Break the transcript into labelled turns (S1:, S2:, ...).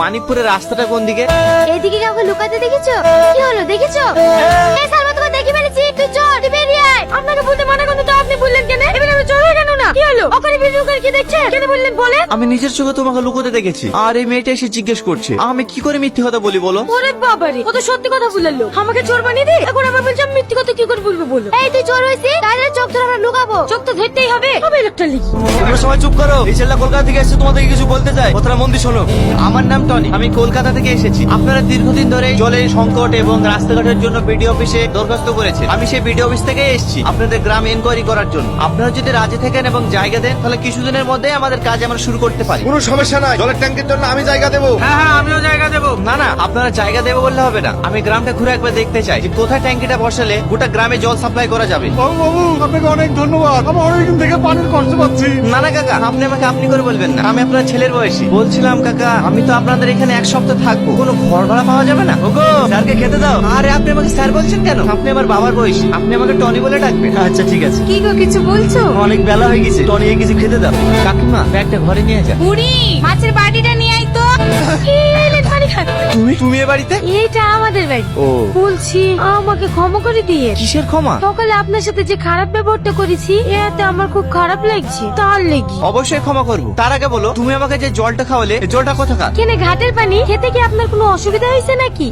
S1: মানিকপুরের রাস্তাটা কোন দিকে?
S2: এইদিকে কাউকে লুকাতে দেখেছো? কি হলো দেখেছো? এই সালমা তোমাকে দেখে ফেলেছি, তুই চল, তুই বেরিয়ে আয়। আপনাকে বলতে মানা করতে তো আপনি বললেন কেন? এবার আমি চলে কেন না? কি হলো? ওখানে ভিডিও করে কি দেখছেন? কেন বললেন বলে?
S1: আমি নিজের চোখে তোমাকে লুকোতে দেখেছি, আর এই মেয়েটা এসে জিজ্ঞেস করছে আমি কি করে মিথ্যে কথা বলি বলো?
S2: ওরে বাবারে, ও তো সত্যি কথা বললো। আমাকে চোর বানিয়ে দি, এখন আবার বলছি আমি মিথ্যে কথা কি করে বলবো বলো? এই তুই চোর হইছিস, তাহলে চোখ ধরে আমরা লুকাবো। চোখ তো ধরতেই হবে, হবে একটা লিখি।
S1: তোমরা সবাই চুপ করো। এই ছেলেটা কলকাতা থেকে এসেছে, তোমাদেরকে কিছু বলতে চাই, কথাটা মন দিয়ে শোনো। আমার নাম টনি, আমি কলকাতা থেকে এসেছি। আপনারা দীর্ঘদিন ধরে জলের সংকট এবং রাস্তাঘাটের জন্য বিডিও অফিসে দরখাস্ত করেছেন। আমি সেই বিডিও অফিস থেকে এসেছি আপনাদের গ্রাম এনকোয়ারি করার জন্য। আপনারা যদি রাজি থাকেন এবং জায়গা দেন, তাহলে কিছুদিনের মধ্যে আমাদের কাজ আমরা শুরু করতে পারি।
S3: কোনো সমস্যা নাই, জলের ট্যাঙ্কের জন্য আমি জায়গা দেবো।
S1: হ্যাঁ, আমিও জায়গা দেবো। না না, আপনারা জায়গা দেবো বললে হবে না। আমি গ্রামটা ঘুরে একবার দেখতে চাই যে কোথায় ট্যাঙ্কিটা বসালে গোটা গ্রামে জল সাপ্লাই করা যাবে।
S3: বাবু বাবু, আপনাকে অনেক ধন্যবাদ। আমি অনেকদিন থেকে পানির কষ্ট পাচ্ছি।
S1: না না কাকা, আপনি আমাকে আপনি করে বলবেন না, আমি আপনার ছেলের বয়সী। বলছিলাম কাকা, আমি তো আপনাদের এখানে এক সপ্তাহ থাকবো, কোনো ঘর ভাড়া পাওয়া যাবে না? ওগো, স্যারকে খেতে দাও। আরে আপনি আমাকে স্যার বলছেন কেন? আপনি আমার বাবার বয়সী, আপনি আমাকে টনি বলে ডাকবেন। আচ্ছা ঠিক আছে।
S2: কি গো কিছু বলছো?
S1: অনেক বেলা হয়ে গেছে, টনি কিছু খেতে দাও। কাকিমা, ব্যাগটা ঘরে নিয়ে যা।
S2: বুড়ি, মাছের বাটিটা নিয়ে আই তো।
S1: তুমি এ বাড়িতে?
S2: এইটা আমাদের বাড়ি।
S1: ও,
S2: বলছি আমাকে ক্ষমা করে দিয়ে।
S1: কিসের ক্ষমা?
S2: সকালে আপনার সাথে যে খারাপ ব্যবহারটা করেছি, এতে আমার খুব খারাপ লাগছে, তার লেগে।
S1: অবশ্যই ক্ষমা করবো। তার আগে বলো, তুমি আমাকে যে জলটা খাওয়ালে, এই জলটা কোথাকার?
S2: কেনে ঘাটের পানি খেতে কি আপনার কোনো অসুবিধা হয়েছে নাকি?